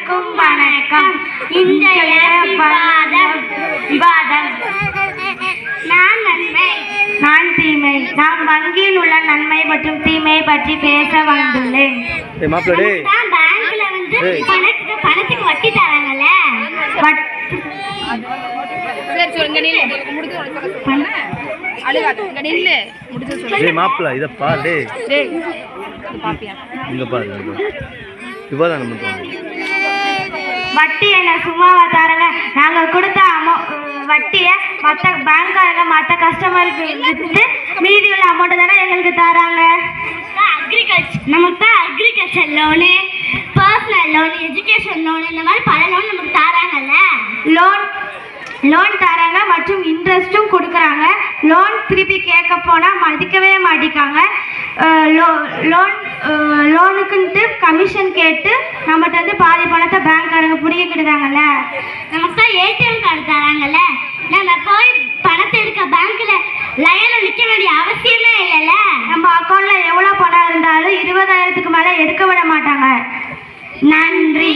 அனைவருக்கும் வணக்கம். இன்றைய விவாதம் நான் நன்மை நான் தீமை. நான் வங்கியில் உள்ள நன்மை மற்றும் தீமையை பற்றி பேச வந்துள்ளேன். பேங்க்ல வந்து பணத்துக்கு வட்டி தராங்கல்ல, வட்டி என்ன சும்மாவா தராங்க? நாங்க கொடுத்த வட்டியை மற்ற பேங்க்காரங்க மற்ற கஸ்டமருக்கு விட்டு மீதி உள்ள அமௌண்ட் தானே எங்களுக்கு தராங்க. நமக்கு agriculture loan, personal loan, education loan, இந்த மாதிரி பல லோன் நமக்கு தராங்கல்ல. லோன் தராங்க மற்றும் இன்ட்ரெஸ்ட்டும் கொடுக்குறாங்க. லோன் திருப்பி கேட்க போனால் மதிக்கவே மாட்டிக்காங்க. லோனுக்குன்ட்டு கமிஷன் கேட்டு நம்மகிட்ட வந்து பாதி பணத்தை பேங்க்காரங்க பிடிக்கிடுதாங்கல்ல. நமக்கு தான் ஏடிஎம் கார்டு தராங்கல்ல, நம்ம போய் பணத்தை எடுக்க பேங்க்ல லைனில் நிற்க வேண்டிய அவசியமே இல்லைல்ல. நம்ம அக்கௌண்ட்ல எவ்வளோ பணம் இருந்தாலும் 20,000க்கு மேலே எடுக்க விட மாட்டாங்க. நன்றி.